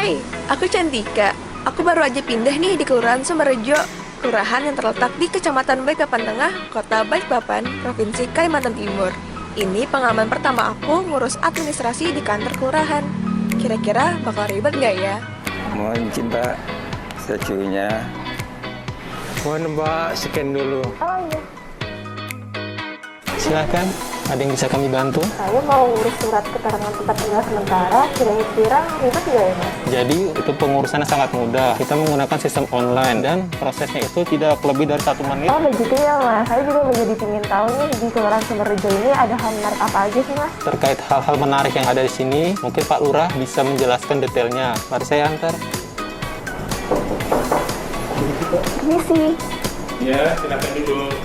Hai, aku Cantika. Aku baru aja pindah nih di Kelurahan Sumberjo, kelurahan yang terletak di Kecamatan Balikpapan Tengah, Kota Balikpapan, Provinsi Kalimantan Timur. Ini pengalaman pertama aku ngurus administrasi di kantor kelurahan. Kira-kira bakal ribet nggak ya? Mohon izin Pak, secunya. Mohon Mbak, scan dulu. Oh iya, Silakan, ada yang bisa kami bantu? saya mau ngurus surat keterangan tempat tinggal sementara. Kira-kira ribet nggak ya, Mas? Jadi itu pengurusannya sangat mudah. Kita menggunakan sistem online dan prosesnya itu tidak lebih dari 1 menit. Oh begitu ya, Mas. Saya juga menjadi ingin tahu nih di Kelurahan Sumberjo ini ada hal menarik apa aja sih, Mas? Terkait hal-hal menarik yang ada di sini, mungkin Pak Lurah bisa menjelaskan detailnya. Mari saya antar. Permisi. Ya, silakan duduk.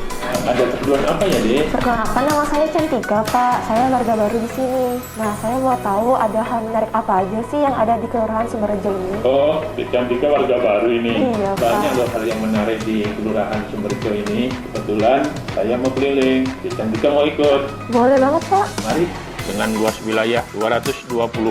Ada keperluan apa ya, Dek? Perkenalkan, nama saya Cantika, Pak. Saya warga baru di sini. Nah, saya mau tahu ada hal menarik apa aja sih yang ada di Kelurahan Sumberjo ini? Oh, Cantika warga baru ini. Iya, Pak. Banyak loh hal yang menarik di Kelurahan Sumberjo ini. Kebetulan saya mau keliling. Cantika mau ikut. Boleh banget, Pak. Mari. Dengan luas wilayah 220,5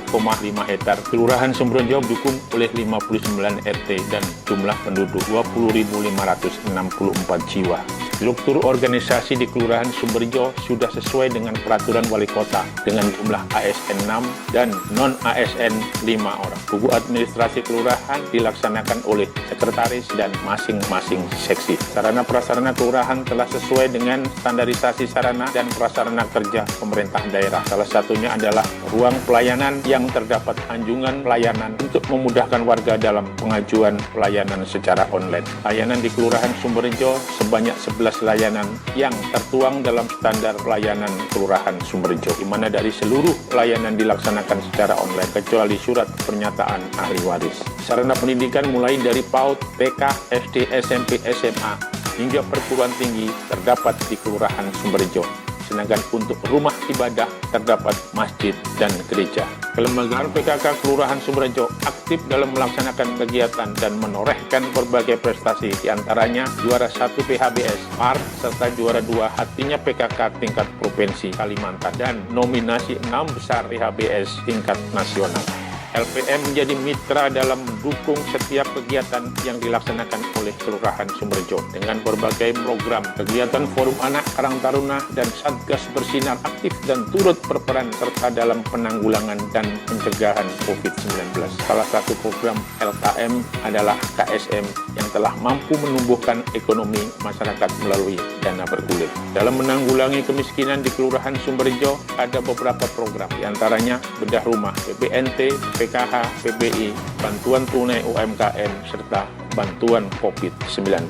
hektar, Kelurahan Sumberjo didukung oleh 59 RT dan jumlah penduduk 20.564 jiwa. Struktur organisasi di Kelurahan Sumberjo sudah sesuai dengan peraturan wali kota dengan jumlah ASN 6 dan non-ASN 5 orang. Buku administrasi kelurahan dilaksanakan oleh sekretaris dan masing-masing seksi. Sarana prasarana kelurahan telah sesuai dengan standarisasi sarana dan prasarana kerja pemerintah daerah. Salah satunya adalah ruang pelayanan yang terdapat anjungan pelayanan untuk memudahkan warga dalam pengajuan pelayanan secara online. Layanan di Kelurahan Sumberjo sebanyak 11 layanan yang tertuang dalam standar pelayanan Kelurahan Sumberjo, di mana dari seluruh layanan dilaksanakan secara online kecuali surat pernyataan ahli waris. Sarana pendidikan mulai dari PAUD, TK, SD, SMP, SMA hingga perguruan tinggi terdapat di Kelurahan Sumberjo. Sedangkan untuk rumah ibadah terdapat masjid dan gereja. Kelembagaan PKK Kelurahan Sumberjo aktif dalam melaksanakan kegiatan dan menorehkan berbagai prestasi, diantaranya juara 1 PHBS, PAR, serta juara 2 artinya PKK tingkat provinsi Kalimantan, dan nominasi 6 besar PHBS tingkat nasional. LPM menjadi mitra dalam mendukung setiap kegiatan yang dilaksanakan oleh Kelurahan Sumberjo dengan berbagai program, kegiatan Forum Anak Karang Taruna dan Satgas Bersinar aktif dan turut berperan serta dalam penanggulangan dan pencegahan COVID-19. Salah satu program LKM adalah KSM yang telah mampu menumbuhkan ekonomi masyarakat melalui dana bergulir. Dalam menanggulangi kemiskinan di Kelurahan Sumberjo ada beberapa program, diantaranya bedah rumah, PPNT, PKH, PBI, bantuan tunai UMKM, serta bantuan COVID-19.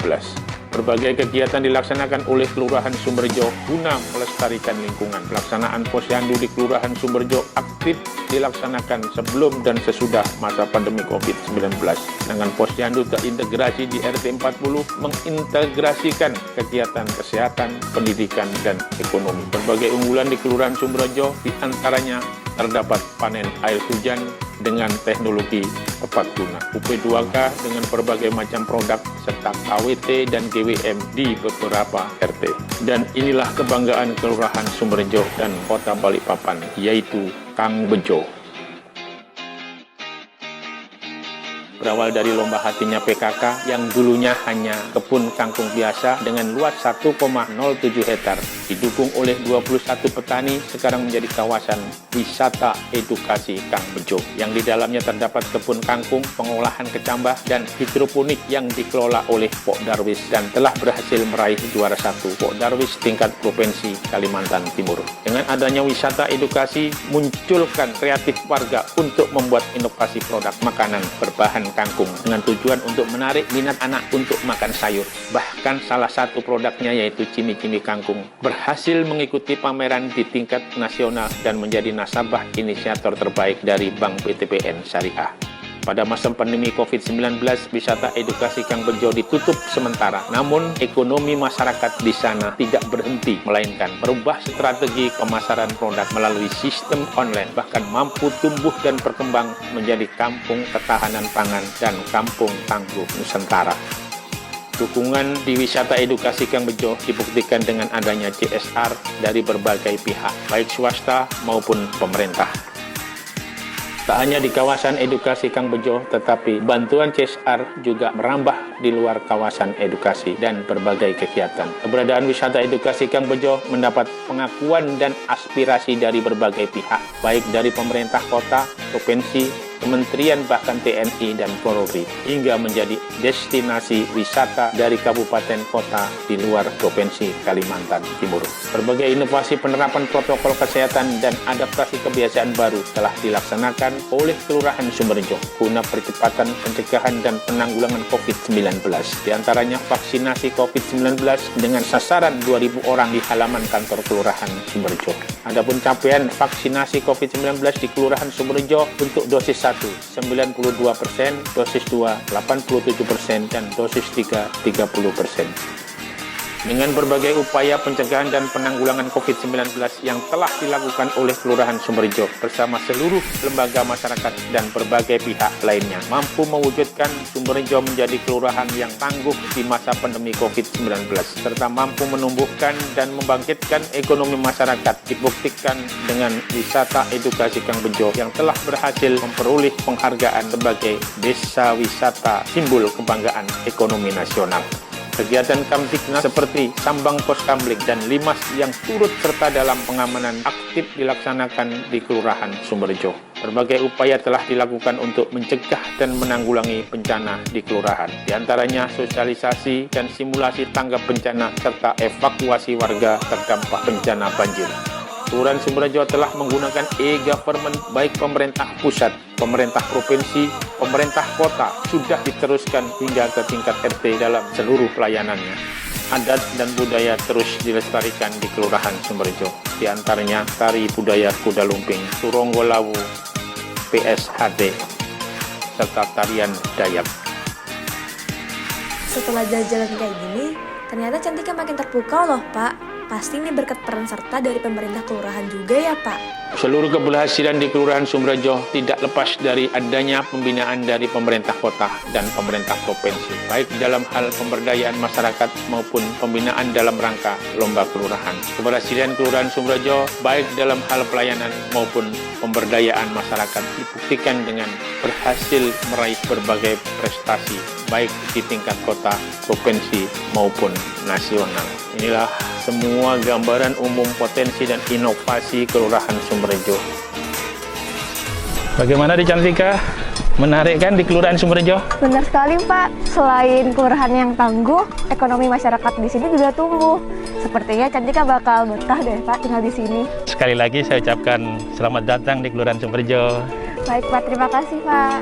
Berbagai kegiatan dilaksanakan oleh Kelurahan Sumberjo guna melestarikan lingkungan. Pelaksanaan posyandu di Kelurahan Sumberjo aktif dilaksanakan sebelum dan sesudah masa pandemi COVID-19. Dengan posyandu terintegrasi di RT 40 mengintegrasikan kegiatan kesehatan, pendidikan, dan ekonomi. Berbagai unggulan di Kelurahan Sumberjo diantaranya terdapat panen air hujan dengan teknologi tepat guna, UP2K dengan berbagai macam produk, serta KWT dan GWM di beberapa RT. Dan inilah kebanggaan Kelurahan Sumberjo dan Kota Balikpapan, yaitu Kang Bejo. Berawal dari lomba hatinya PKK yang dulunya hanya kebun kangkung biasa dengan luas 1,07 hektar, didukung oleh 21 petani, sekarang menjadi kawasan wisata edukasi Kang Bejo, yang di dalamnya terdapat kebun kangkung, pengolahan kecambah, dan hidroponik yang dikelola oleh Pok Darwis dan telah berhasil meraih juara 1 Pok Darwis tingkat provinsi Kalimantan Timur. Dengan adanya wisata edukasi, munculkan kreatif warga untuk membuat inovasi produk makanan berbahan kangkung dengan tujuan untuk menarik minat anak untuk makan sayur. Bahkan salah satu produknya yaitu cimi-cimi kangkung berhasil mengikuti pameran di tingkat nasional dan menjadi nasabah inisiator terbaik dari Bank BTPN Syariah. Pada masa pandemi COVID-19, wisata edukasi Kang Bejo ditutup sementara. Namun, ekonomi masyarakat di sana tidak berhenti, melainkan merubah strategi pemasaran produk melalui sistem online, bahkan mampu tumbuh dan berkembang menjadi kampung ketahanan pangan dan kampung tangguh Nusantara. Dukungan di wisata edukasi Kang Bejo dibuktikan dengan adanya CSR dari berbagai pihak, baik swasta maupun pemerintah. Tak hanya di kawasan edukasi Kang Bejo, tetapi bantuan CSR juga merambah di luar kawasan edukasi dan berbagai kegiatan. Keberadaan wisata edukasi Kang Bejo mendapat pengakuan dan aspirasi dari berbagai pihak, baik dari pemerintah kota, provinsi, kementerian, bahkan TNI dan Polri, hingga menjadi destinasi wisata dari kabupaten kota di luar Provinsi Kalimantan Timur. Berbagai inovasi penerapan protokol kesehatan dan adaptasi kebiasaan baru telah dilaksanakan oleh Kelurahan Sumberjo guna percepatan pencegahan dan penanggulangan COVID-19. Di antaranya vaksinasi COVID-19 dengan sasaran 2.000 orang di halaman kantor Kelurahan Sumberjo. Adapun capaian vaksinasi COVID-19 di Kelurahan Sumberjo untuk dosis 1 92%, dosis 2 87%, dan dosis 3 30%. Dengan berbagai upaya pencegahan dan penanggulangan COVID-19 yang telah dilakukan oleh Kelurahan Sumberjo bersama seluruh lembaga masyarakat dan berbagai pihak lainnya, mampu mewujudkan Sumberjo menjadi kelurahan yang tangguh di masa pandemi COVID-19, serta mampu menumbuhkan dan membangkitkan ekonomi masyarakat, dibuktikan dengan wisata edukasi Kang Bejo yang telah berhasil memperoleh penghargaan sebagai desa wisata simbol kebanggaan ekonomi nasional. Kegiatan Kamtibnas seperti Sambang Pos Kamling dan Limas yang turut serta dalam pengamanan aktif dilaksanakan di Kelurahan Sumberjo. Berbagai upaya telah dilakukan untuk mencegah dan menanggulangi bencana di Kelurahan. Di antaranya sosialisasi dan simulasi tanggap bencana serta evakuasi warga terdampak bencana banjir. Kelurahan Sumberjo telah menggunakan e-government baik pemerintah pusat, pemerintah provinsi, pemerintah kota sudah diteruskan hingga ke tingkat RT dalam seluruh pelayanannya. Adat dan budaya terus dilestarikan di Kelurahan Sumberjo. Di antaranya tari budaya kuda lumping, Turonggo Lawu, PSHD, serta tarian Dayak. Setelah jalan-jalan kayak gini, ternyata Cantika makin terpukau loh, Pak. Pasti ini berkat peran serta dari pemerintah kelurahan juga ya, Pak? Seluruh keberhasilan di Kelurahan Sumberjo tidak lepas dari adanya pembinaan dari pemerintah kota dan pemerintah provinsi, baik dalam hal pemberdayaan masyarakat maupun pembinaan dalam rangka lomba kelurahan. Keberhasilan Kelurahan Sumberjo baik dalam hal pelayanan maupun pemberdayaan masyarakat dibuktikan dengan berhasil meraih berbagai prestasi, baik di tingkat kota, provinsi maupun nasional. Inilah semua gambaran umum potensi dan inovasi Kelurahan Sumberjo. Bagaimana di Cantika? Menarik kan di Kelurahan Sumberjo? Benar sekali, Pak. Selain kelurahan yang tangguh, ekonomi masyarakat di sini juga tumbuh. Sepertinya Cantika bakal betah deh, Pak, tinggal di sini. Sekali lagi saya ucapkan selamat datang di Kelurahan Sumberjo. Baik, Pak. Terima kasih, Pak.